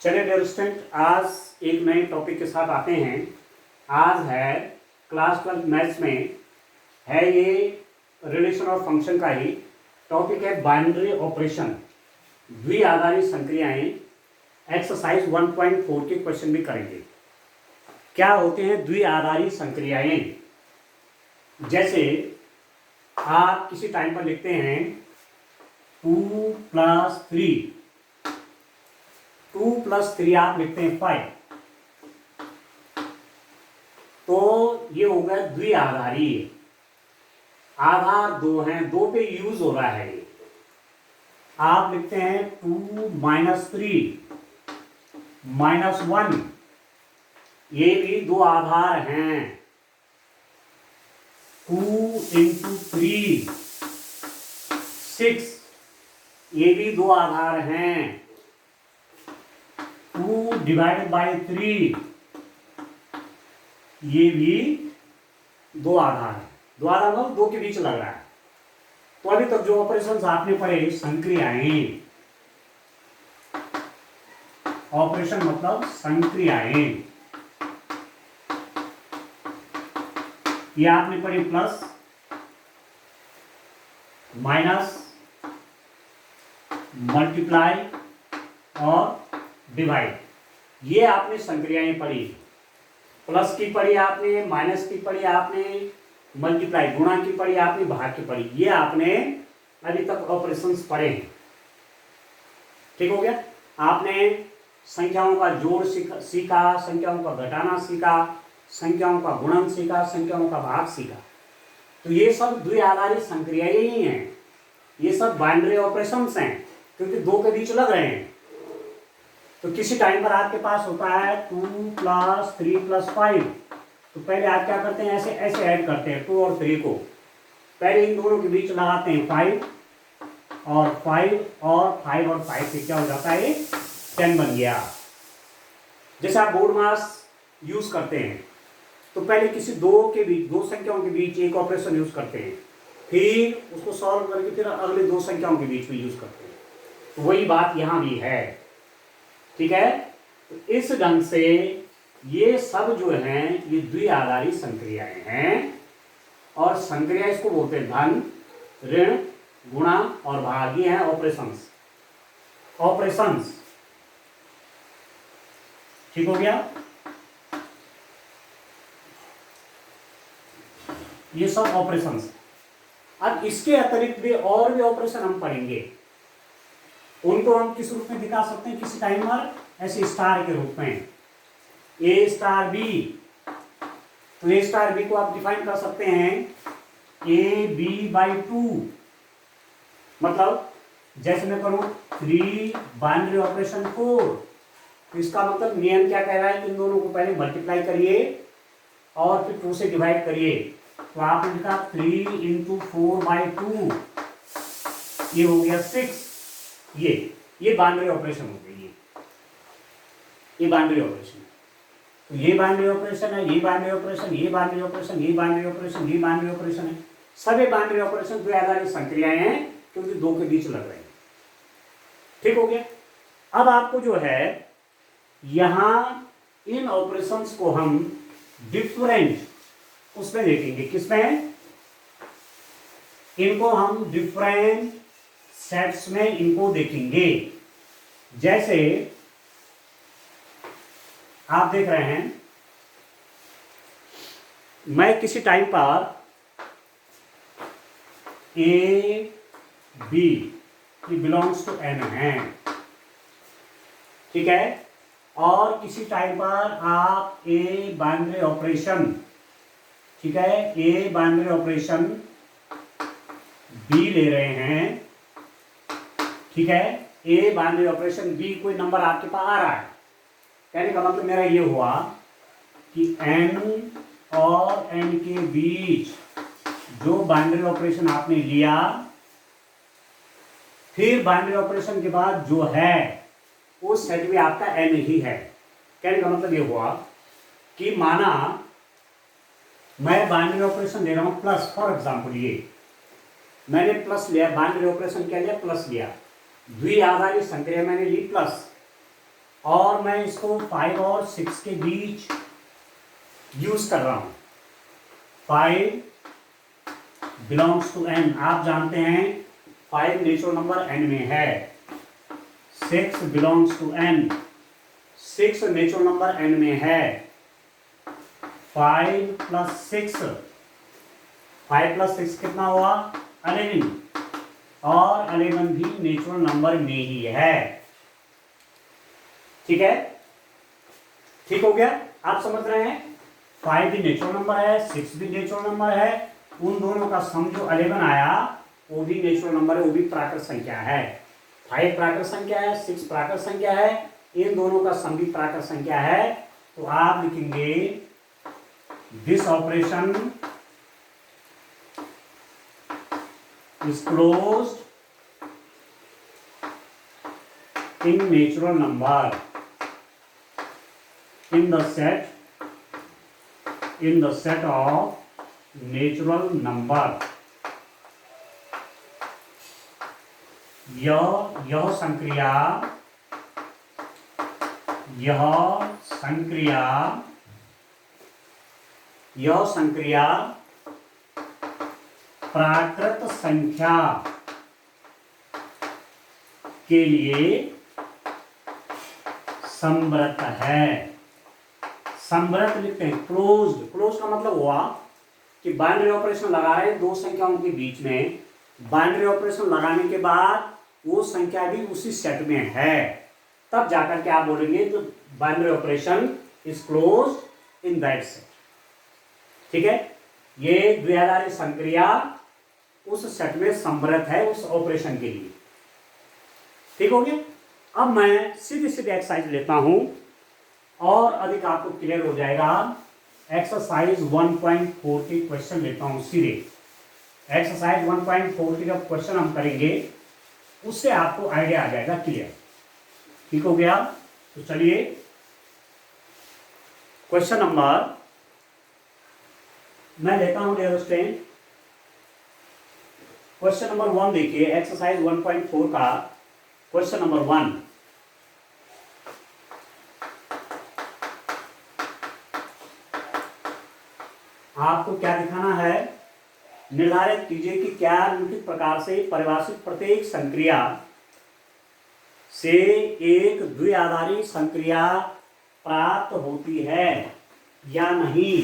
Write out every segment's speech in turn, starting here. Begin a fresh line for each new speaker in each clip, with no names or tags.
चलिए dear student, आज एक नए टॉपिक के साथ आते हैं। आज है क्लास 12 मैथ्स में है ये रिलेशन और फंक्शन का ही टॉपिक है, बाइनरी ऑपरेशन, द्विआधारी संक्रियाएं। एक्सरसाइज 1.4 के क्वेश्चन भी करेंगे। क्या होते हैं द्विआधारी संक्रियाएं? जैसे आप किसी टाइम पर लिखते हैं 2 + 3, 2 + 3 आप लिखते हैं 5, तो ये हो गया द्विआधारी। आधार दो हैं, दो पे यूज हो रहा है। आप लिखते हैं 2 - 3 - 1, ये भी दो आधार हैं। 2 × 3 6, ये भी दो आधार हैं। 2 ÷ 3, ये भी दो आधार है। दो आधार मतलब दो के बीच लग रहा है। तो अभी तक जो ऑपरेशंस आपने पढ़े, संक्रियाएं, ऑपरेशन मतलब संक्रियाएं, ये आपने पढ़ी प्लस, माइनस, मल्टीप्लाई और डिवाइड, ये आपने संक्रियाएं पढ़ी। प्लस की पढ़ी आपने, माइनस की पढ़ी आपने, मल्टीप्लाई गुणा की पढ़ी आपने, भाग की पढ़ी, ये आपने अभी तक ऑपरेशंस पढ़े हैं। ठीक हो गया। आपने संख्याओं का जोड़ सीखा, संख्याओं का घटाना सीखा, संख्याओं का गुणन सीखा, संख्याओं का भाग सीखा। तो ये सब द्विआधारी संक्रियाएं ही हैं, ये सब बाइनरी ऑपरेशंस हैं, क्योंकि दो के बीच लग रहे हैं। तो किसी टाइम पर आपके पास होता है 2 + 3 + 5, तो पहले आप क्या करते हैं, ऐसे ऐसे ऐड करते हैं 2 और 3 को। पहले इन दोनों के बीच लगाते हैं 5 और 5 और 5 और 5 से क्या हो जाता है, 10 बन गया। जैसे आप बोर्ड मास यूज करते हैं, तो पहले किसी दो के बीच, दो संख्याओं के बीच एक ऑपरेशन यूज करते हैं, फिर उसको सॉल्व करके फिर अगले दो संख्याओं के बीच में यूज करते हैं। तो वही बात यहां भी है। ठीक है। तो इस ढंग से ये सब जो हैं ये द्विआधारी संक्रियाएं हैं, और संक्रिया इसको बोलते हैं धन, ऋण, गुणा और भाग, ये हैं ऑपरेशंस। ऑपरेशंस ठीक हो गया। ये सब ऑपरेशंस। अब इसके अतिरिक्त भी और भी ऑपरेशन हम पढ़ेंगे। उनको हम किस रूप में दिखा सकते हैं, किसी टाइम पर ऐसे स्टार के रूप में, A♯B। तो A♯B को आप डिफाइन कर सकते हैं AB/2। मतलब जैसे मैं करूं 3 बाइनरी ऑपरेशन 4, तो इसका मतलब नियम क्या कह रहा है कि इन दोनों को पहले मल्टीप्लाई करिए और फिर 2 से डिवाइड करिए। तो आपने लिखा 3 × 4/2, ये हो गया 6। ये बाइनरी ऑपरेशन हो गई। ये बाइनरी ऑपरेशन है। तो ये बाइनरी ऑपरेशन है, ये बाइनरी ऑपरेशन, ये बाइनरी ऑपरेशन, ये बाइनरी ऑपरेशन, ये बाइनरी ऑपरेशन है। सभी बाइनरी ऑपरेशन द्विआधारी संक्रियाएं हैं, क्योंकि दो के बीच लग रहे हैं। ठीक हो गया। अब आपको जो है यहां इन ऑपरेशंस को हम डिफरेंट उसमें देखेंगे। किसमें? इनको हम डिफरेंट सेट्स में इनको देखेंगे। जैसे आप देख रहे हैं, मैं किसी टाइम पर AB बिलोंग्स टू N है, ठीक है, और किसी टाइम पर आप A बाइनरी ऑपरेशन, ठीक है, A बाइनरी ऑपरेशन B ले रहे हैं, ठीक है, A बाइनरी ऑपरेशन B, कोई नंबर आपके पास आ रहा है। कहने का मतलब मेरा ये हुआ कि N और N के बीच जो बाइनरी ऑपरेशन आपने लिया, फिर बाइनरी ऑपरेशन के बाद जो है वो सेट भी आपका N ही है। कहने का मतलब ये हुआ कि माना मैं बाइनरी ऑपरेशन ले रहा हूं प्लस, फॉर एग्जांपल ये मैंने प्लस लिया, बाइनरी ऑपरेशन क्या लिया, प्लस लिया, द्विआधारी संक्रिया मैंने ली प्लस, और मैं इसको 5 और 6 के बीच यूज कर रहा हूं। 5 बिलोंग्स टू n, आप जानते हैं 5 नेचुरल नंबर n में है। 6 belongs to n, 6 natural number n में है। 5 प्लस 6, 5 प्लस 6 कितना हुआ? 11, और 11 भी नेचुरल नंबर में ही है। ठीक है, ठीक हो गया, आप समझ रहे हैं। 5 भी नेचुरल नंबर है, 6 भी नेचुरल नंबर है, उन दोनों का सम जो 11 आया वो भी नेचुरल नंबर है, वो भी प्राकृत संख्या है। 5 प्राकृत संख्या है, 6 प्राकृत संख्या है, इन दोनों का सम भी प्राकृत संख्या है। तो आप लिखेंगे this operation is closed in natural number in the set of natural number। यह संक्रिया प्राकृत संख्या के लिए समव्रत है। समव्रत लिखते हैं, क्लोज्ड। क्लोज का मतलब हुआ कि बाइनरी ऑपरेशन लगा रहे हैं दो संख्याओं के बीच में, बाइनरी ऑपरेशन लगाने के बाद वो संख्या भी उसी सेट में है, तब जाकर के आप बोलेंगे तो binary operation is closed in that set. ठीक है, ये द्विआधारी संक्रिया उस सेट में समव्रत है उस ऑपरेशन के लिए। ठीक हो गया। अब मैं सीधी एक्सरसाइज लेता हूं और अधिक आपको क्लियर हो जाएगा। एक्सरसाइज 1.4 के क्वेश्चन लेता हूं सीधे। एक्सरसाइज 1.4 का क्वेश्चन हम करेंगे, उससे आपको आइडिया आ जाएगा क्लियर। ठीक हो गया, तो चलिए क्वेश्चन नंबर मैं लेता हूं डियर स्टूडेंट। क्वेश्चन नंबर 1 देखिए, एक्सरसाइज 1.4 का क्वेश्चन नंबर 1। आपको क्या दिखाना है? निर्धारित कीजिए कि क्या निम्नलिखित प्रकार से परिभाषित प्रत्येक संक्रिया से एक द्विआधारी संक्रिया प्राप्त होती है या नहीं।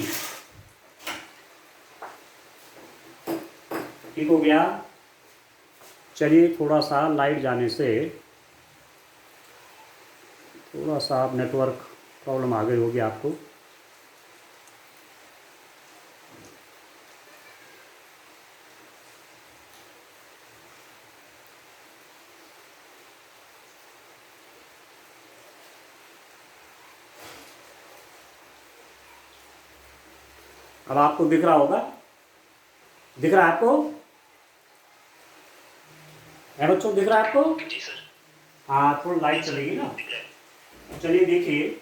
ठीक हो गया। चलिए थोड़ा सा लाइट जाने से थोड़ा सा नेटवर्क प्रॉब्लम आ गई होगी आपको। अब आपको दिख रहा होगा, दिख रहा है आपको? बच्चों दिख रहा है आपको?
जी सर।
हाँ, थोड़ा लाइट चलेगी ना। चलिए देखिए,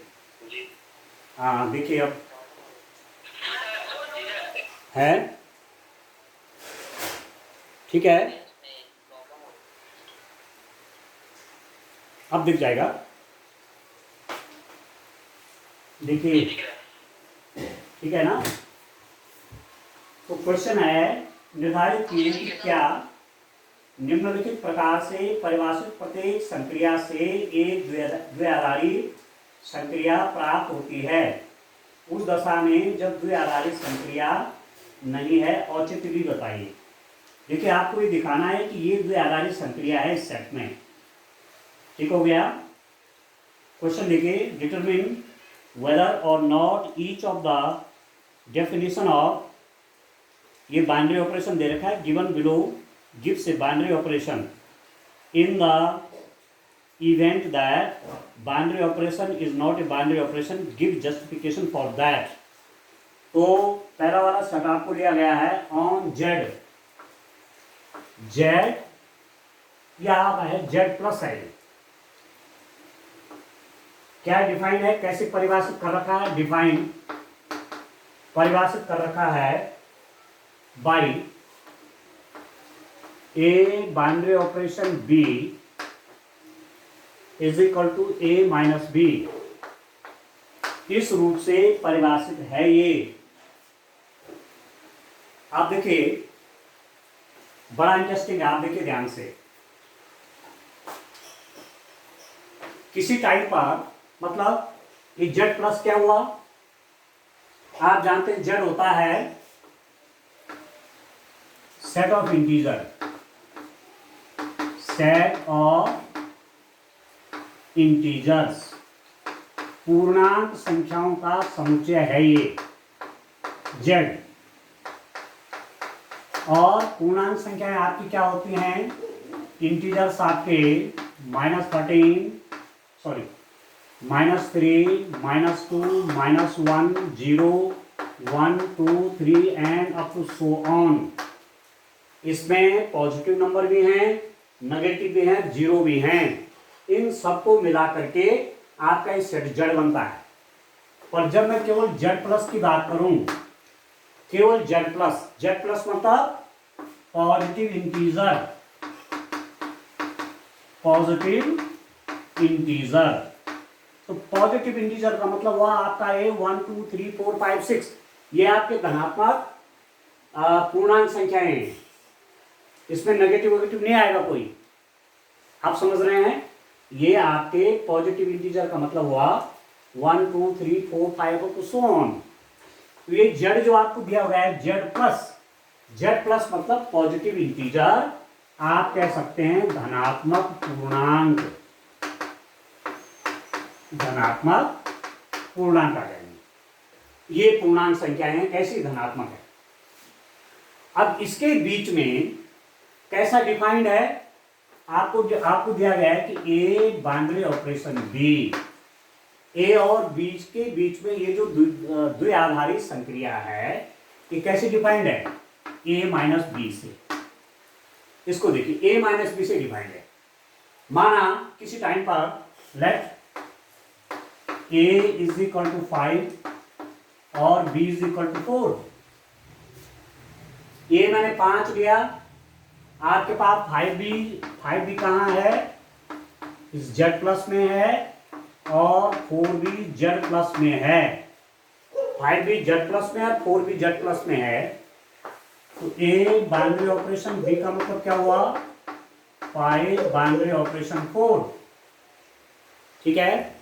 हाँ देखिए अब है, ठीक है, अब दिख जाएगा। देखिए ठीक है ना। तो क्वेश्चन है, निर्धारित कीजिए कि क्या निम्नलिखित प्रकार से परिभाषित प्रत्येक संक्रिया से एक द्विआधारी संक्रिया प्राप्त होती है उस दशा में जब द्विआधारी संक्रिया नहीं है। औचित्य भी बताइए। देखिए आपको ये दिखाना है कि ये द्विआधारी संक्रिया है इस सेट में। ठीक हो गया। क्वेश्चन देखिए, डिटरमिन वेदर और not each of the definition of, ये बाइनरी ऑपरेशन दे रखा है, given below gives a binary operation in the event that binary operation is not a binary operation, give justification for that। तो पहला वाला set आपको लिया गया है ऑन जेड, या है जेड प्लस है। क्या डिफाइंड है, कैसे परिभाषित कर रखा है? डिफाइन परिभाषित कर रखा है by A binary operation B is equal to A minus B, इस रूप से परिभाषित है ये। आप देखिए, बड़ा इंटरेस्टिंग है, आप देखिए ध्यान से। किसी टाइप पर मतलब ये जेड प्लस क्या हुआ, आप जानते हैं जेड होता है set of integer, set of integers, पूर्णांक संख्याओं का समुच्चय है ये जेड। और पूर्णांक संख्याएं आपकी क्या होती हैं, इंटीजर्स आपके -13, sorry -3, -2, -1, 0, 1, 2, 3 and up to so on. इसमें पॉजिटिव नंबर भी हैं, नेगेटिव भी हैं, जीरो भी हैं। इन सबको मिला करके आपका ये सेट जेड बनता है। पर जब मैं केवल जेड प्लस की बात करूं, केवल जेड प्लस मतलब पॉजिटिव इंटीजर, पॉजिटिव इंटीजर। तो पॉजिटिव इंटीजर का मतलब हुआ आपका ए 1 2 3 4 5 6, ये आपके धनात्मक पूर्णांक संख्याएं हैं। इसमें नेगेटिव नहीं आएगा कोई, आप समझ रहे हैं। ये आपके पॉजिटिव इंटीजर का मतलब हुआ 1 2 3 4 5 और सो ऑन। तो ये जेड जो आपको दिया हुआ है जेड प्लस मतलब पॉजिटिव इंटीजर, आप कह सकते हैं धनात्मक पूर्णांक, धनात्मक पूर्णांक आ जाएंगे। ये पूर्णांक संख्याएं कैसी धनात्मक है। अब इसके बीच में कैसा डिफाइंड है, आपको दिया गया है कि ए बाइनरी ऑपरेशन बी, ए और बीच के बीच में ये जो द्विआधारी संक्रिया है, ये कैसे डिफाइंड है, ए माइनस बी से। इसको देखिए, ए माइनस बी से डिफाइंड है। माना किसी टाइम पर let A is equal to 5 और B is equal to 4। A मैंने 5 लिया, आपके पास 5 भी कहाँ है, इस जेड प्लस में है, और 4 भी जेड प्लस में है। 5 भी जेड प्लस में है, 4 भी जेड प्लस में है। तो ए बाइनरी ऑपरेशन बी का मतलब क्या हुआ, 5 बाइनरी ऑपरेशन 4। ठीक है।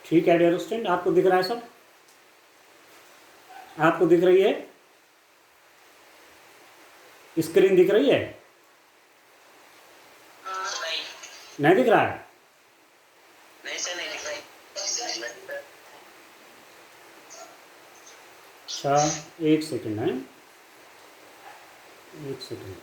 ठीक है डियर स्टूडेंट, आपको दिख रहा है सब, आपको दिख रही है स्क्रीन, दिख रही है, नहीं दिख रहा है,
नहीं सर नहीं दिख रहा है।
अच्छा एक सेकंड है, एक सेकंड।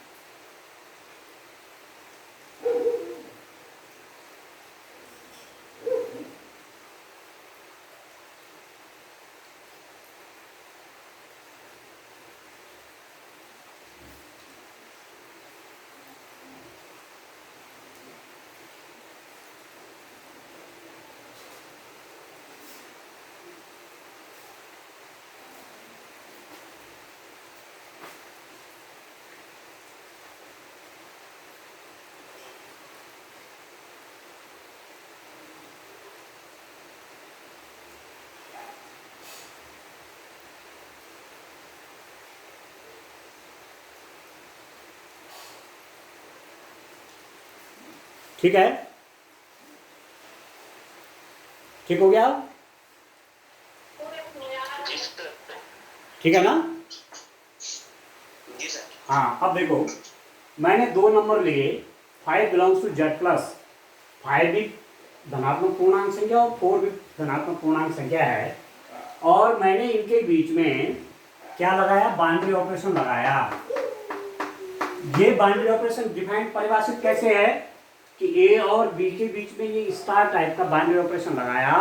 ठीक है, ठीक हो गया,
जी सर।
ठीक है ना।
जी सर।
हाँ अब देखो, मैंने 2 नंबर लिए, 5 बिलोंग्स टू जेड प्लस, 5 भी धनात्मक पूर्णांक संख्या और 4 भी धनात्मक पूर्णांक संख्या है, और मैंने इनके बीच में क्या लगाया, बाइनरी ऑपरेशन लगाया। ये बाइनरी ऑपरेशन डिफाइंड परिभाषित कैसे है कि ए और बी के बीच में ये स्टार टाइप का बाइनरी ऑपरेशन लगाया,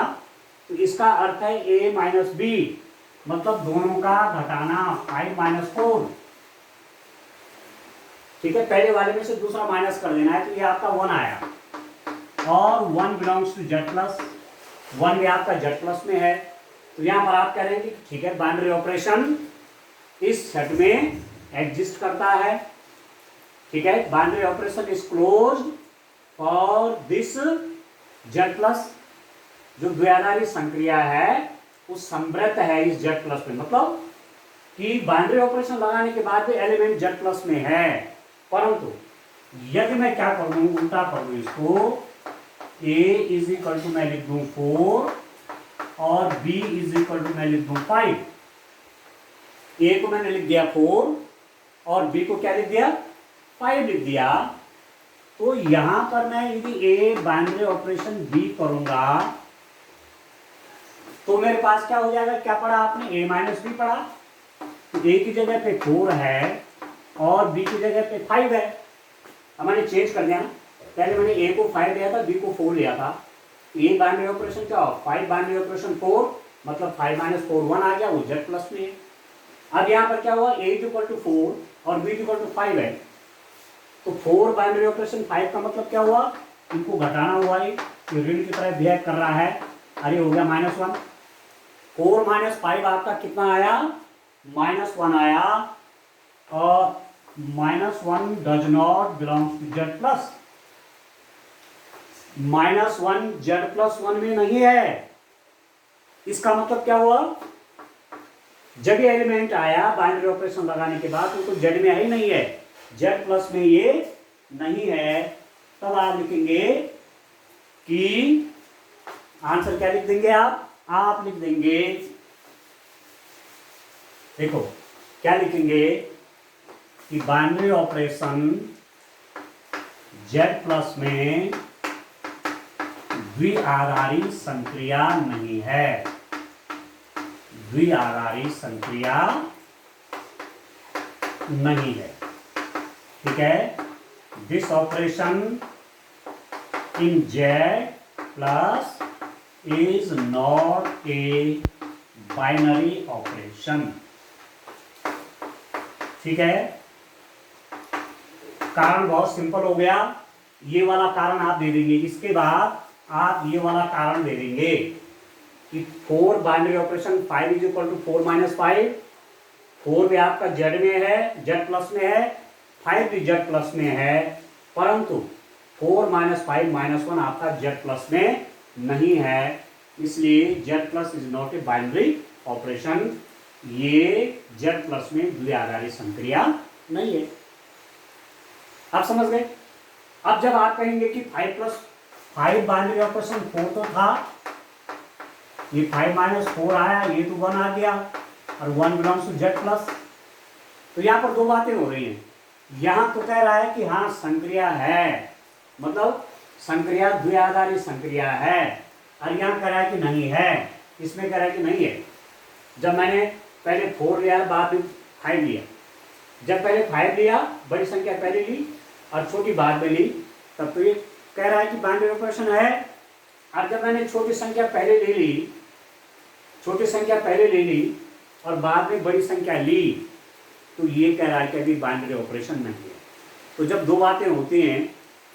तो इसका अर्थ है ए माइनस बी, मतलब दोनों का घटाना 5 माइनस 4। ठीक है, पहले वाले में से दूसरा माइनस कर देना है, तो ये आपका 1 आया। और 1 बिलोंग्स टू जेड प्लस, 1 भी आपका जेड प्लस में है। तो यहाँ पर आप कह रहे हैं कि ठीक है, बाइनरी ऑपरेशन इस सेट में एग्जिस्ट करता है। ठीक है, binary operation is closed for this Z plus. जो द्विआधारी संक्रिया है वो संवृत है इस जेड प्लस में, मतलब कि बाइनरी ऑपरेशन लगाने के बाद भी एलिमेंट जेड प्लस में है। परंतु यदि मैं क्या कर दूं, उल्टा कर दूं इसको, a इज इक्वल टू मैं लिख दूं 4 और b इज इक्वल टू मैं लिख दूं 5। a को मैंने लिख दिया 4 और b को क्या लिख दिया, 5 लिख दिया। तो यहां पर मैं यदि a बाइनरी ऑपरेशन b करूंगा तो मेरे पास क्या हो जाएगा, क्या पढ़ा आपने, a माइनस बी पढ़ा। तो a की जगह पे 4 है और b की जगह पे 5 है। अब मैंने चेंज कर दिया ना, पहले मैंने a को 5 लिया था, b को 4 लिया था। a बाइनरी ऑपरेशन क्या हो, 5 बाइनरी ऑपरेशन 4, मतलब 5 माइनस 4 1 आ गया, वो जेड प्लस में है। अब यहाँ पर क्या हुआ, a इक्वल टू 4 और b इक्वल टू 5 है। तो 4 बाइनरी ऑपरेशन 5 का मतलब क्या हुआ, इनको घटाना हुआ है, ऋण की तरह बिहेव कर रहा है। अरे हो गया -1। 4 माइनस 5 आपका कितना आया, -1 आया। और -1 does not belongs to Z plus. -1 Z plus 1 में नहीं है। इसका मतलब क्या हुआ, जब ये एलिमेंट आया बाइनरी ऑपरेशन लगाने के बाद वो तो जेड में ही नहीं है, जेड प्लस में ये नहीं है। तब आप लिखेंगे कि आंसर क्या लिख देंगे आप लिख देंगे, देखो क्या लिखेंगे कि बाइनरी ऑपरेशन जेड प्लस में द्विआधारी संक्रिया नहीं है, द्विआधारी संक्रिया नहीं है। ठीक है, this operation in Z plus is not a binary operation. ठीक है, कारण बहुत सिंपल हो गया। ये वाला कारण आप दे देंगे, इसके बाद आप ये वाला कारण दे देंगे कि 4 binary operation 5 is equal to 4 minus 5। 4 भी आपका जेड में है, जेड प्लस में है, 5 भी जेड प्लस में है। परंतु 4 माइनस 5 -1 आपका जेड प्लस में नहीं है, इसलिए Z plus is not a binary operation. ये जेड प्लस में द्विआधारी संक्रिया नहीं है। आप समझ गए। अब जब आप कहेंगे कि 5 + 5 बाइनरी ऑपरेशन 4 तो था, ये 5 माइनस 4 आया, ये तो 1 आ गया और 1 बिलोंग्स टू जेड प्लस। तो यहाँ पर दो बातें हो रही हैं। यहाँ तो कह रहा है कि हाँ संक्रिया है, मतलब संक्रिया द्विआधारी संक्रिया है, और यहाँ कह रहा है कि नहीं है। इसमें कह रहा है कि नहीं है। जब मैंने पहले 4 लिया, बाद में 5 लिया, जब पहले 5 लिया, बड़ी संख्या पहले ली और छोटी बाद में ली, तब तो ये कह रहा है कि बाइनरी ऑपरेशन है। अब जब मैंने छोटी संख्या पहले ले ली, छोटी संख्या पहले ले ली और बाद में बड़ी संख्या ली, तो ये कह रहा है कि अभी बाइनरी ऑपरेशन नहीं है। तो जब दो बातें होती हैं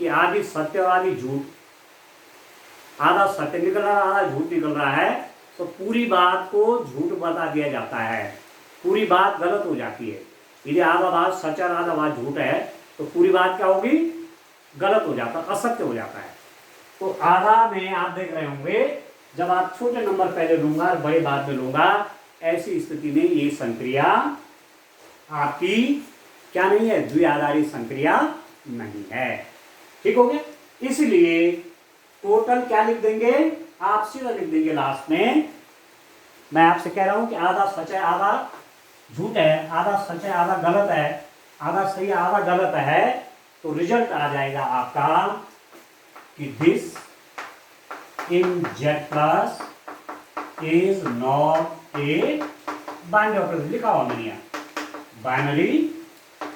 कि आधी सत्य और आधी झूठ, आधा सत्य निकल रहा है, आधा झूठ निकल रहा है, तो पूरी बात को झूठ बता दिया जाता है, पूरी बात गलत हो जाती है। यदि आधा बात सच और आधा बात झूठ है तो पूरी बात क्या होगी, गलत हो जाता, असत्य हो जाता है। तो आधा में आप देख रहे होंगे, जब आप छोटे नंबर पहले लूंगा और बड़े बाद में लूंगा, ऐसी स्थिति में ये संक्रिया आपकी क्या नहीं है, द्विआधारी संक्रिया नहीं है। ठीक हो गया। इसलिए टोटल क्या लिख देंगे, आप सीधा लिख देंगे लास्ट में। मैं आपसे कह रहा हूं कि आधा सच है आधा झूठ है, आधा सच है आधा गलत है, आधा सही है आधा गलत है, तो रिजल्ट आ जाएगा आपका कि this in Z plus is not a binary operation. लिखा हुआ मैंने बाइनरी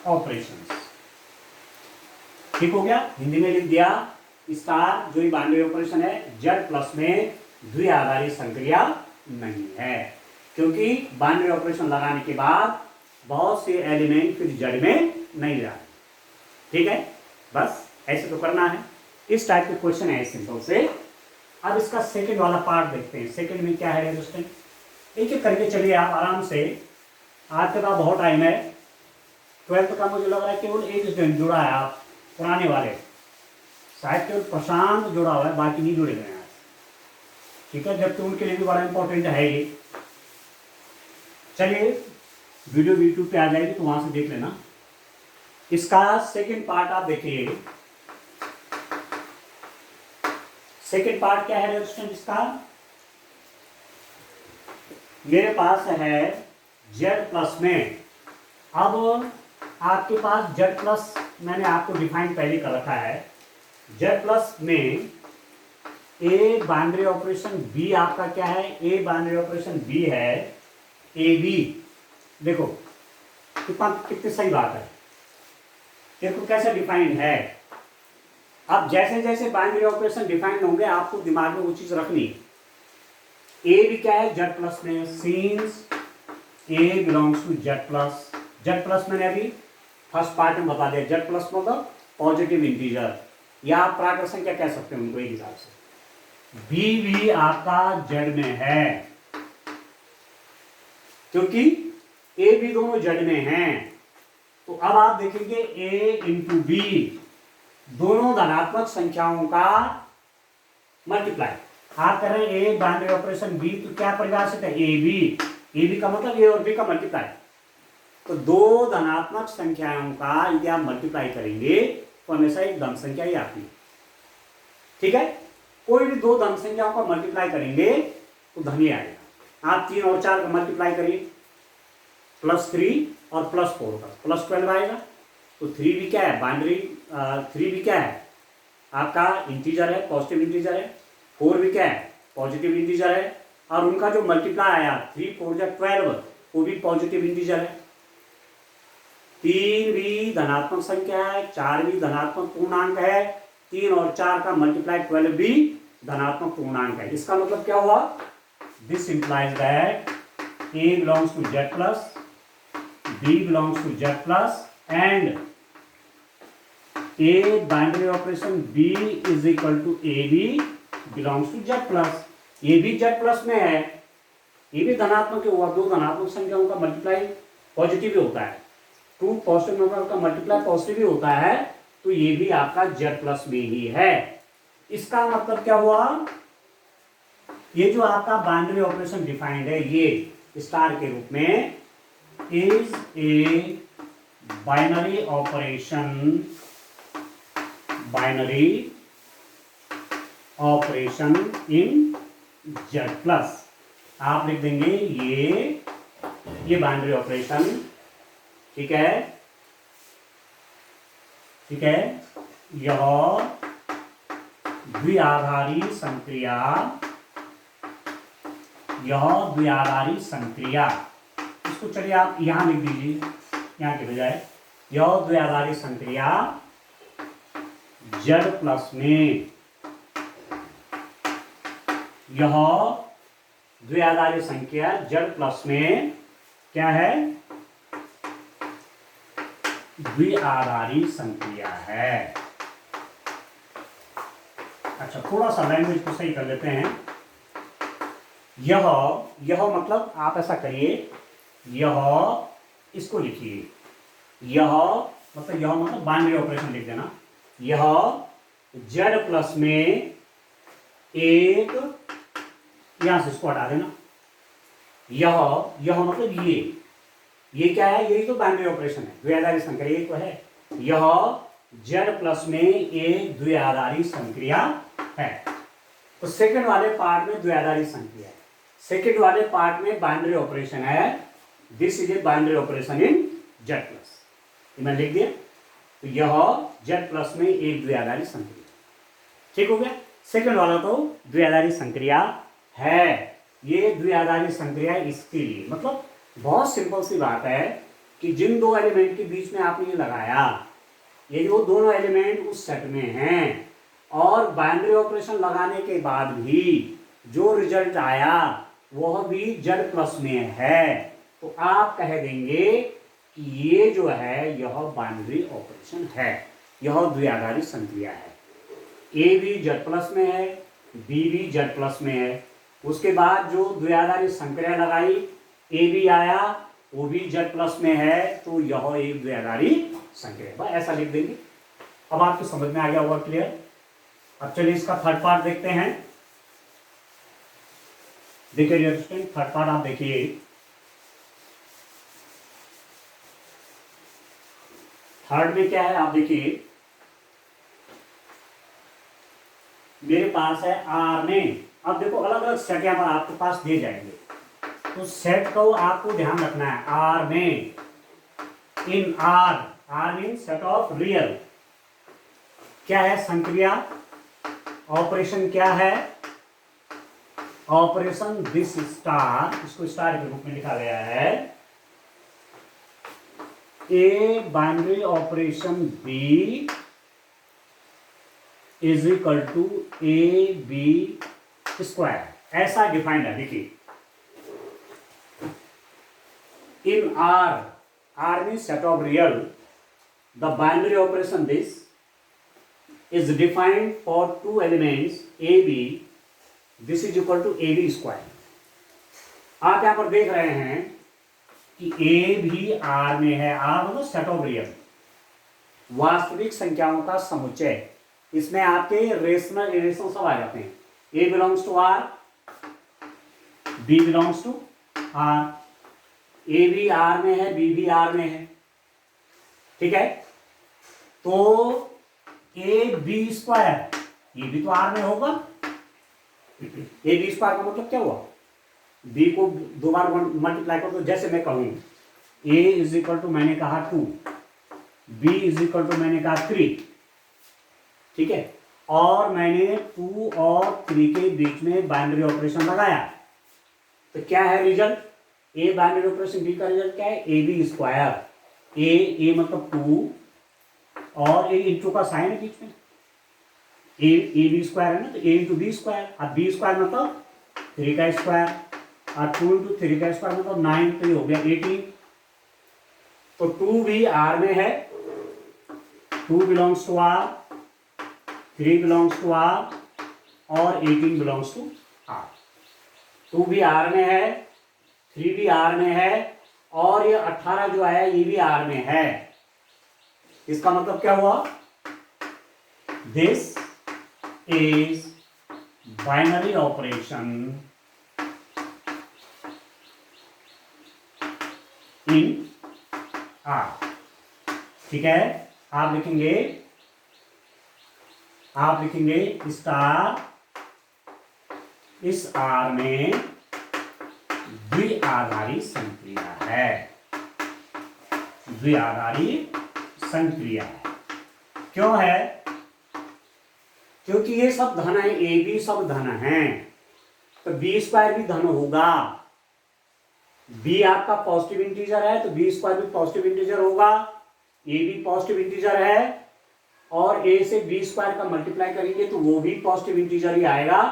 ऑपरेशंस। ठीक हो गया, हिंदी में लिख दिया स्टार, जो बाइनरी ऑपरेशन है जेड प्लस में द्विआधारी संक्रिया नहीं है, क्योंकि बाइनरी ऑपरेशन लगाने के बाद बहुत से एलिमेंट फिर जेड में नहीं रहा। ठीक है, बस ऐसे तो करना है। इस टाइप के क्वेश्चन है सिंपल से। अब इसका सेकंड वाला पार्ट देखते हैं। सेकंड में क्या है डियर स्टूडेंट, एक एक करके चलिए आप आराम से। आज तक बहुत टाइम है, 12th का मुझे लग रहा है केवल एक स्टूडेंट जुड़ा है, आप पुराने वाले शायद केवल प्रशांत जुड़ा हुआ है, बाकी नहीं जुड़े हुए हैं। ठीक है, जबकि उनके लिए भी बड़ा इंपॉर्टेंट है ये। चलिए वीडियो यूट्यूब पे आ जाएगी तो वहां से देख लेना। इसका सेकंड पार्ट आप देखिए। सेकंड पार्ट क्या है स्टूडेंट इसका, मेरे पास है जेड प्लस में। अब आपके पास जेड प्लस मैंने आपको डिफाइन पहले कर रखा है। जेड प्लस में ए बाइनरी ऑपरेशन, बी आपका क्या है, ए बाइनरी ऑपरेशन बी है ए बी। देखो कितनी सही बात है, देखो कैसे डिफाइंड है। अब जैसे जैसे बाइनरी ऑपरेशन डिफाइंड होंगे आपको दिमाग में वो चीज रखनी। ए भी क्या है जेड प्लस में, since A belongs to Z plus. Z plus मैंने अभी फर्स्ट पार्ट में बता दिया, जेड प्लस मतलब पॉजिटिव इंटीजर, या आप प्राकृत संख्या कह सकते हैं उनको एक हिसाब से। बी भी आपका जेड में है, क्योंकि ए बी दोनों जेड में हैं। तो अब आप देखेंगे ए इंटू बी, दोनों धनात्मक संख्याओं का मल्टीप्लाई। आप कर रहे हैं ए बाइनरी ऑपरेशन बी, तो क्या परिभाषित है, ए बी का मतलब ए और बी का मल्टीप्लाई। तो दो धनात्मक संख्याओं का यदि आप मल्टीप्लाई करेंगे तो हमेशा एक धन संख्या ही आती है। ठीक है, कोई भी दो धन संख्याओं का मल्टीप्लाई करेंगे तो धन ही आएगा। आप 3 और 4 का मल्टीप्लाई करिए, +3 और +4 का +12 आएगा। तो 3 भी क्या है बाइनरी, 3 भी क्या है आपका इंटीजर है, पॉजिटिव इंटीजर है। 4 भी क्या है पॉजिटिव इंटीजर है, और उनका जो मल्टीप्लाई आया 3 4 जा 12 वो भी पॉजिटिव इंटीजर है। 3 भी धनात्मक संख्या है, 4 भी धनात्मक पूर्णांक है, 3 और 4 का मल्टीप्लाई 12 भी धनात्मक पूर्णांक है। इसका मतलब क्या हुआ, this implies that A belongs to Z plus, B belongs to Z plus, and A binary operation B is equal to A B belongs to Z plus. ये भी जेड प्लस में है, ये भी धनात्मक हुआ, दो धनात्मक संख्याओं का मल्टीप्लाई पॉजिटिव ही होता है, 2 पॉजिटिव नंबर का मल्टीप्लाई पॉजिटिव ही होता है, तो ये भी आपका जेड प्लस में ही है। इसका मतलब क्या हुआ, ये जो आपका बाइनरी ऑपरेशन डिफाइंड है ये स्टार के रूप में, is a binary operation, in Z plus. आप लिख देंगे ये बाइनरी ऑपरेशन, ठीक है, ठीक है, यह द्विआधारी संक्रिया, इसको चलिए आप यहां लिख दीजिए, यहां के बजाय, यह द्विआधारी संक्रिया जेड प्लस में, यह द्विआधारी संख्या जेड प्लस में क्या है, द्विआधारी संक्रिया है। अच्छा थोड़ा सा लैंग्वेज को सही कर लेते हैं। यह मतलब आप ऐसा करिए, यह इसको लिखिए, यह मतलब बाइनरी ऑपरेशन लिख देना। यह जेड प्लस में एक, यहां से इसको हटा देना, यह मतलब ये क्या है, यही तो बाइनरी ऑपरेशन है, द्विआधारी संक्रिया ये तो है। यह जेड प्लस में एक द्विआधारी संक्रिया है। तो सेकंड वाले पार्ट में द्विआधारी संक्रिया है, सेकंड वाले पार्ट में बाइनरी ऑपरेशन है। This is a binary operation in Z plus, मैं लिख दिया। तो यह जेड प्लस में एक द्विआधारी संक्रिया, ठीक हो गया। सेकंड वाला तो द्विआधारी संक्रिया है, ये द्विआधारी संक्रिया इसके लिए, मतलब बहुत सिंपल सी बात है कि जिन दो एलिमेंट के बीच में आपने ये लगाया, ये जो दोनों एलिमेंट उस सेट में हैं, और बाइनरी ऑपरेशन लगाने के बाद भी जो रिजल्ट आया वह भी जेड प्लस में है, तो आप कह देंगे कि ये जो है यह बाइनरी ऑपरेशन है, यह द्विआधारी संक्रिया है। ए भी जेड प्लस में है, बी भी जेड प्लस में है। उसके बाद जो द्विआधारी संक्रिया लगाई, ए भी आया, वो भी जेड प्लस में है, तो यह एक द्विआधारी संक्रिया। बस ऐसा लिख देंगे। अब आपको समझ में आ गया होगा, क्लियर। अब चलिए इसका थर्ड पार्ट देखते हैं। देखिए डियर स्टूडेंट, थर्ड पार्ट आप देखिए। थर्ड में क्या है आप देखिए, मेरे पास है आर में। अब देखो अलग अलग सेट यहां पर आपके पास दिए जाएंगे, तो सेट को आपको ध्यान रखना है। आर में, in R, R mean set of real, क्या है संक्रिया, ऑपरेशन क्या है, ऑपरेशन दिस स्टार, इसको स्टार के रूप में लिखा गया है। ए binary operation B is equal to A B square, ऐसा डिफाइंड है। देखिए in R, R mean set of real, the binary operation this is defined for two elements a b, this is equal to a b square। आप यहां पर देख रहे हैं कि a भी r में है। r मतलब सेट ऑफ रियल, वास्तविक संख्याओं का समुच्चय। इसमें आपके रेशनल इरेशनल सब आ जाते हैं। a belongs to r, b belongs to r, a भी r में है, b भी r में है, ठीक है। तो ए बी स्क्वायर, ये भी तो आर में होगा। ए बी स्क्वायर का मतलब क्या हुआ, बी को दो बार मल्टीप्लाई कर दो। जैसे मैं कहूं ए इज इक्वल टू, मैंने कहा 2, बी इज इक्वल टू मैंने कहा 3, ठीक है, और मैंने 2 और 3 के बीच में बाइनरी ऑपरेशन लगाया, तो क्या है result, A binary operation B का रिजल्ट क्या है, ए बी स्क्वायर। ए मतलब 2 और ए इंटू का साइन है बीच में, ए बी स्क्वायर है ना, तो ए इंटू बी स्क्वायर। अब बी स्क्वायर मतलब 3 का स्क्वायर, और 2 इंटू 3 का स्क्वायर मतलब 9, तो ये हो गया 18। तो 2 भी आर में है, 2 belongs to R, 3 belongs to R, और 18 बिलोंग्स टू आर। 2 भी आर में है, 3 भी आर में है, और ये 18 जो है ये भी आर में है। इसका मतलब क्या हुआ, this is binary operation in are, ठीक है। आप लिखेंगे स्टार, इस आर में द्विआधारी संक्रिया है, द्विआधारी संक्रिया है। क्यों है, क्योंकि ये सब धन है, ए बी सब धन है, तो बी स्क्वायर भी धन होगा। बी आपका पॉजिटिव इंटीजर है, तो बी स्क्वायर भी पॉजिटिव इंटीजर होगा। ए भी पॉजिटिव इंटीजर है, और ए से बी स्क्वायर का मल्टीप्लाई करेंगे तो वो भी पॉजिटिव इंटीजर ही आएगा,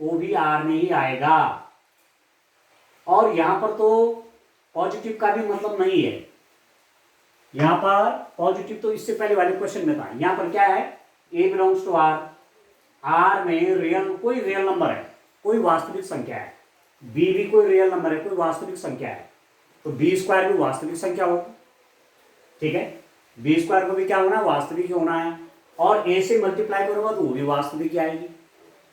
वो भी आर में ही आएगा। और यहां पर तो पॉजिटिव का भी मतलब नहीं है, यहां पर पॉजिटिव तो इससे पहले वाले क्वेश्चन में था। यहां पर क्या है, ए बिलोंग्स टू आर, आर में रियल, कोई रियल नंबर है, कोई वास्तविक संख्या है, बी भी कोई रियल नंबर है, कोई वास्तविक संख्या है, तो बी स्क्वायर भी वास्तविक संख्या होगा, ठीक है। बी स्क्वायर को भी क्या होना है, वास्तविक ही होना है, और ए से मल्टीप्लाई करूंगा तो वो भी वास्तविक ही आएगी।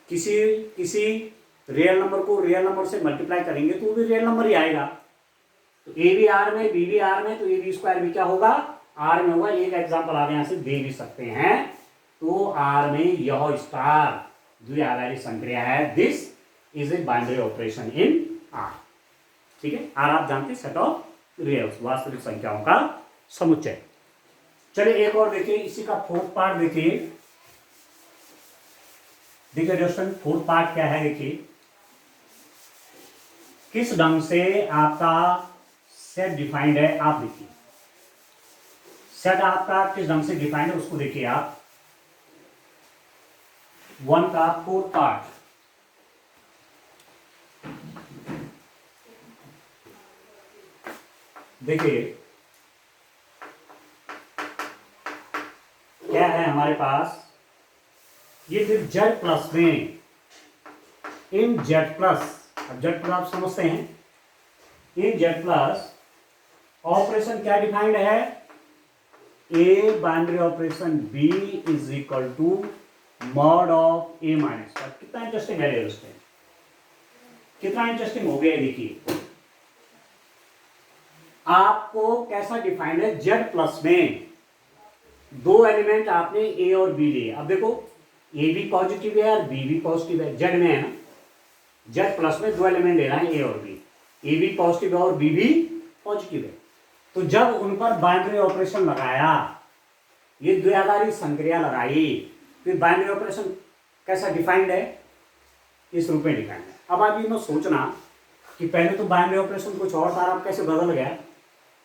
किसी रियल नंबर को रियल नंबर से मल्टीप्लाई करेंगे तो वो भी रियल नंबर ही आएगा। तो ए भी आर में, बी भी आर में, तो ए बी स्क्वायर भी क्या होगा, आर में होगा। एक एग्जांपल आप यहां से दे भी सकते हैं, तो आर में यह स्टार द्विआधारी संक्रिया है। This is a binary operation in are, ठीक है। आर आप जानते हैं सेट ऑफ रियल्स, वास्तविक संख्याओं का समुच्चय। चलिए एक और देखिए, इसी का फोर्थ पार्ट देखिए दोस्तों, फोर्थ पार्ट क्या है देखिए, किस ढंग से आपका सेट डिफाइंड है। आप देखिए सेट आपका किस ढंग से डिफाइंड है, उसको देखिए आप। 1 का फोर्थ पार्ट, देखिए क्या है हमारे पास, ये फिर जेड प्लस में इन जेड प्लस, अब जेड प्लस आप समझते हैं, इन जेड प्लस ऑपरेशन क्या डिफाइंड है, ए binary operation B is equal to mod of A minus. कितना इंटरेस्टिंग है दोस्तों, कितना इंटरेस्टिंग हो गया देखिए। आपको कैसा डिफाइंड है, जेड प्लस में दो एलिमेंट आपने ए और बी लिए। अब देखो ए भी पॉजिटिव है और बी भी पॉजिटिव है, जेड में है ना, जेड प्लस में दो एलिमेंट लेना है ए और बी, ए भी पॉजिटिव है और बी भी पॉजिटिव है। तो जब उन पर बाइनरी ऑपरेशन लगाया, ये द्विआधारी संक्रिया लगाई, फिर बाइनरी ऑपरेशन कैसा डिफाइंड है, इस रूप में डिफाइंड है। अब आप ये मत सोचना कि पहले तो बाइनरी ऑपरेशन कुछ और था, अब कैसे बदल गया।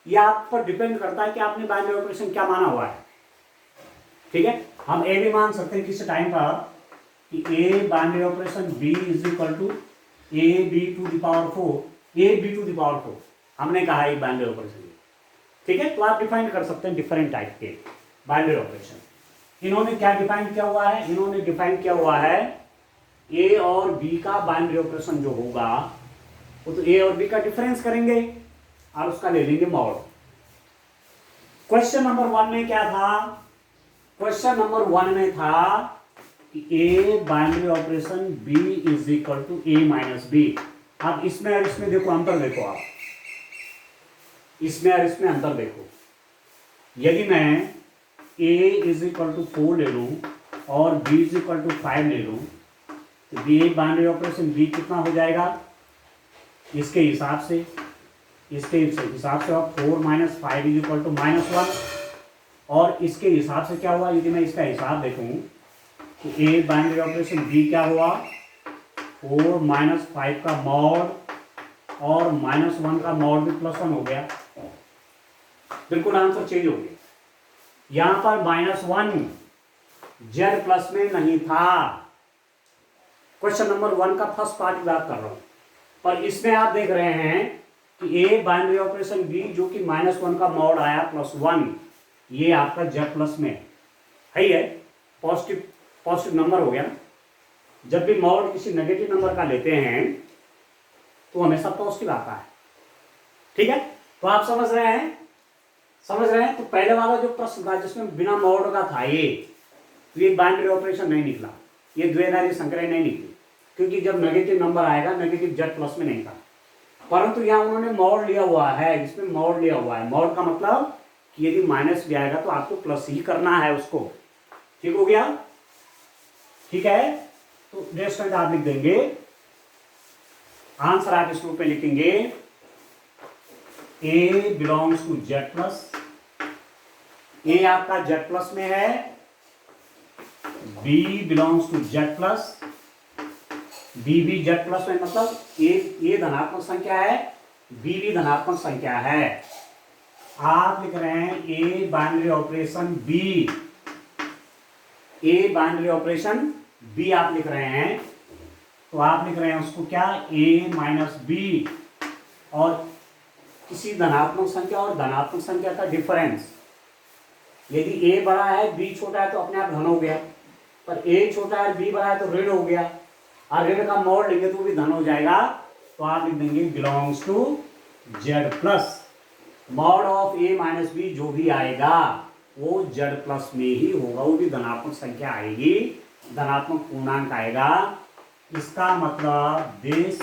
ये आप पर डिपेंड करता है कि आपने बाइनरी ऑपरेशन क्या माना हुआ है। ठीक है, हम ए भी मान सकते हैं किसी टाइम पर कि A binary operation B is equal to A B to the power 4, A B to the power 4 हमने कहा है बाइनरी ऑपरेशन। ठीक है, तो आप डिफाइन कर सकते हैं डिफरेंट टाइप के बाइनरी ऑपरेशन। इन्होंने क्या डिफाइन किया हुआ है, इन्होंने डिफाइन किया हुआ है ए और बी का बाइनरी ऑपरेशन जो होगा वो तो ए और बी का डिफरेंस करेंगे और उसका ले लेंगे मॉड। क्वेश्चन नंबर 1 में क्या था, क्वेश्चन नंबर 1 में था कि A binary operation B is equal to A minus B. अब इसमें और इसमें देखो अंतर, देखो आप इसमें और इसमें अंतर देखो। यदि मैं a इज इक्वल टू 4 ले लूँ और b इज इक्वल टू 5 ले लूँ तो बी बाइनरी ऑपरेशन b कितना हो जाएगा, इसके हिसाब से अब 4 माइनस 5 इज इक्वल टू -1, और इसके हिसाब से क्या हुआ, यदि मैं इसका हिसाब देखूँ तो a बाइनरी ऑपरेशन b क्या हुआ, 4 माइनस 5 का मॉड और -1 का मॉड भी +1 हो गया। बिल्कुल आंसर चेंज हो गया। यहां पर -1 जेड प्लस में नहीं था, क्वेश्चन नंबर 1 का फर्स्ट पार्ट की बात कर रहा हूं, पर इसमें आप देख रहे हैं कि ए बाइनरी ऑपरेशन बी जो कि -1 का मॉड आया +1, ये आपका जेड प्लस में है, पॉजिटिव नंबर हो गया। जब भी मॉड किसी नेगेटिव नंबर का लेते हैं तो हमेशा पॉजिटिव आता है। ठीक है, तो आप समझ रहे हैं, तो पहले वाला जो प्रश्न था जिसमें बिना मॉड का था ये बाइनरी ऑपरेशन नहीं निकला, ये द्विआधारी संक्रिया नहीं निकली, क्योंकि जब नेगेटिव नंबर आएगा नेगेटिव जेड प्लस में नहीं था। परंतु यहाँ उन्होंने मॉड लिया हुआ है, जिसमें मॉड लिया हुआ है। मॉड का मतलब कि यदि माइनस भी आएगा तो आपको प्लस ही करना है उसको। ठीक हो गया, ठीक है, तो रेस्टोरेंट आप लिख देंगे, आंसर आप इस रूप में लिखेंगे, A belongs to Z plus, A आपका जेड प्लस में है, B belongs to Z plus, B भी जेड प्लस में, मतलब ए धनात्मक संख्या है, बी भी धनात्मक संख्या है। आप लिख रहे हैं A binary operation B, A binary operation B आप लिख रहे हैं, तो आप लिख रहे हैं उसको क्या, ए माइनस बी, और किसी धनात्मक संख्या और धनात्मक संख्या का डिफरेंस। यदि ए बड़ा है बी छोटा है तो अपने आप धन हो गया, पर ए छोटा है बी बड़ा है तो ऋण हो गया, और ऋण का मॉड लेंगे तो भी धन हो जाएगा। तो आप लिख देंगे belongs to Z plus, mod of A minus B जो भी आएगा वो जेड प्लस में ही होगा, वो भी धनात्मक संख्या आएगी, धनात्मक पूर्णांक आएगा। इसका मतलब this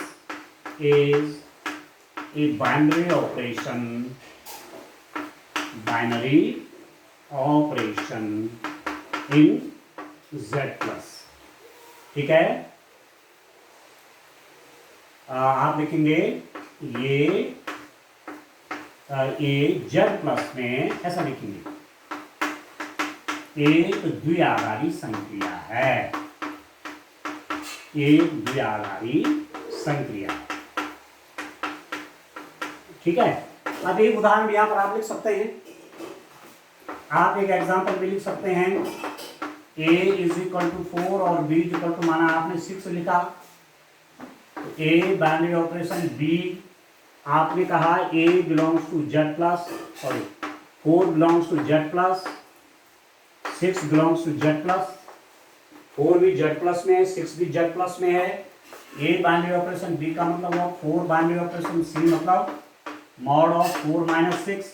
is a binary operation in Z plus. ठीक है, आप लिखेंगे ये जेड प्लस में, ऐसा लिखेंगे, एक द्विआधारी संक्रिया है, एक द्विआधारी संक्रिया। ठीक है, अब एक उदाहरण भी यहां पर आप लिख सकते हैं, आप एक एग्जांपल भी लिख सकते हैं, a इज इक्वल टू 4 और b इज इक्वल टू, माना आपने 6 लिखा, तो a बाइनरी ऑपरेशन b आपने कहा a belongs to Z plus, sorry 4 belongs to Z plus, 6 belongs to Z plus, 4 भी जेड प्लस में है, 6 भी जेड प्लस में है। ए बाइनरी ऑपरेशन, बी का मतलब हुआ 4 बाइनरी ऑपरेशन, सी मतलब mod of 4 minus 6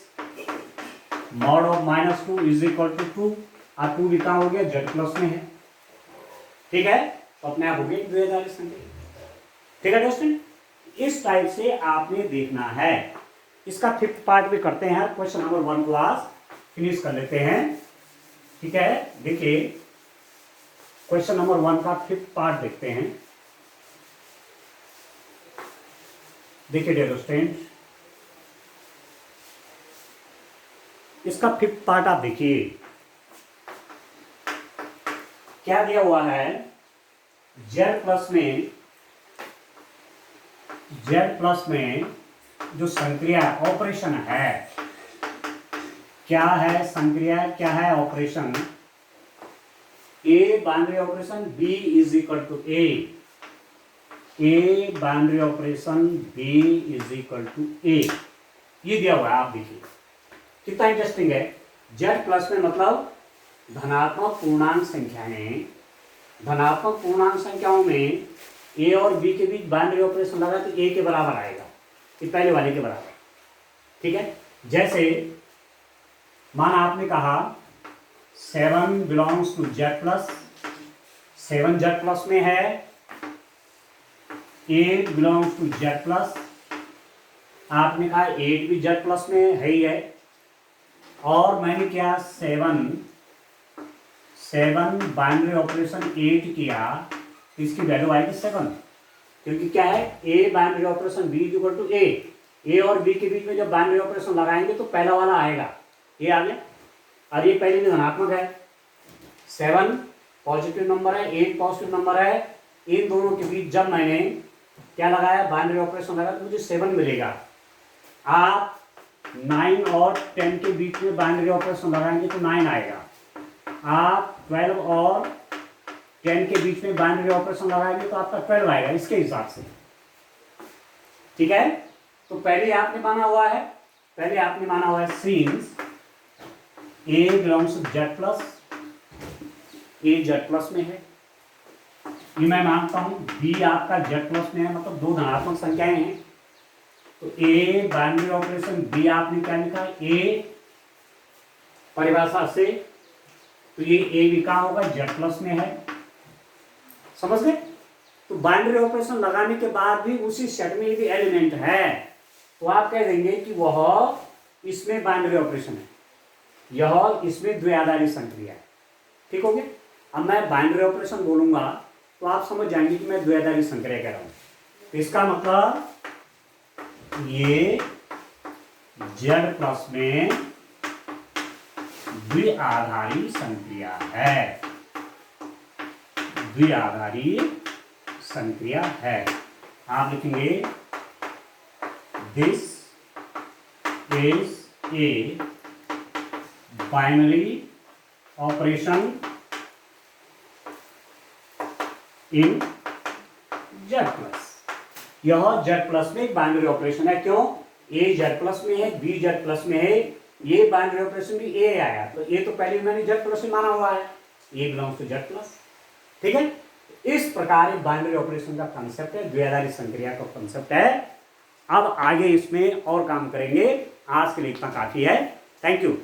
mod of -2 is equal to 2। और 2 भी कहाँ हो गया, जेड प्लस में है। ठीक है, तो अपने आप हो गई द्विआधारी संख्या। ठीक है दोस्तों, इस टाइप से आपने देखना है। इसका 5th पार्ट भी करते हैं, क्वेश्चन नंबर 1 क्लास फिनिश कर लेते हैं। ठीक है, देखिए क्वेश्चन नंबर 1 का 5th पार्ट देखते हैं। देखिए डियर स्टूडेंट, इसका 5th पार्ट आप देखिए क्या दिया हुआ है। जेड प्लस में जो संक्रिया ऑपरेशन है, क्या है संक्रिया, क्या है operation, a binary operation B is equal to a binary operation B is equal to a, ये दिया हुआ है। आप देखिए कितना इंटरेस्टिंग है। जेड प्लस में मतलब धनात्मक पूर्णांक संख्याएं, धनात्मक पूर्णांक संख्याओं में ए और बी के बीच बाइनरी ऑपरेशन लगा तो ए के बराबर आएगा, ये पहले वाले के बराबर। ठीक है, जैसे माना आपने कहा 7 belongs to Z plus, 7 Z plus में है, 8 बिलोंग्स टू जेड प्लस, आपने कहा 8 भी जेड प्लस में है ही है। और मैंने क्या 7 बाइनरी ऑपरेशन 8 किया, इसकी वैल्यू आएगी 7, क्योंकि क्या है ए binary operation b equal to a और बी के बीच में जब बाइनरी ऑपरेशन लगाएंगे तो पहला वाला आएगा, ये आ गया। और ये पहले भी धनात्मक है, 7 पॉजिटिव नंबर है, 8 पॉजिटिव नंबर है, इन दोनों के बीच जब मैंने क्या लगाया, बाइनरी ऑपरेशन लगाया तो मुझे 7 मिलेगा। आप 9 और 10 के बीच में बाइनरी ऑपरेशन लगाएंगे तो 9 आएगा। आप 12 और 10 के बीच में बाइनरी ऑपरेशन लगाएंगे तो आपका 12 आएगा, इसके हिसाब से। ठीक है, तो पहले आपने माना हुआ है since A belongs to Z plus, A Z plus में है, ये मैं मानता हूं। बी आपका जेड प्लस में है, मतलब दो धनात्मक संख्याएं हैं, तो ए बाइनरी ऑपरेशन बी आपने क्या लिखा, ए परिभाषा से, तो ये ए भी कहाँ होगा, जेड प्लस में है। समझ गए? तो बाइनरी ऑपरेशन लगाने के बाद भी उसी सेट में यदि एलिमेंट है तो आप कह देंगे कि वह इसमें बाइनरी ऑपरेशन है, यह इसमें द्विआधारी संक्रिया है। ठीक हो गया? अब मैं बाइनरी ऑपरेशन बोलूंगा तो आप समझ जाएंगे कि मैं द्विआधारी संक्रिया कह रहा हूं। तो इसका मतलब ये जेड प्लस में द्विआधारी संक्रिया है, द्विआधारी संक्रिया है। आप लिखेंगे this is a binary operation in Z plus, यह जेड प्लस में एक बाइनरी ऑपरेशन है। क्यों? ए जेड प्लस में है, बी जेड प्लस में है, ये बाइनरी ऑपरेशन भी ए आया, तो ए तो पहले मैंने जेड प्लस में माना हुआ है, ए बिलोंग्स टू जेड प्लस। ठीक है, इस प्रकार बाइनरी ऑपरेशन का कंसेप्ट है, द्विआधारी संक्रिया का कंसेप्ट है। अब आगे इसमें और काम करेंगे, आज के लिए इतना काफी है। Thank you.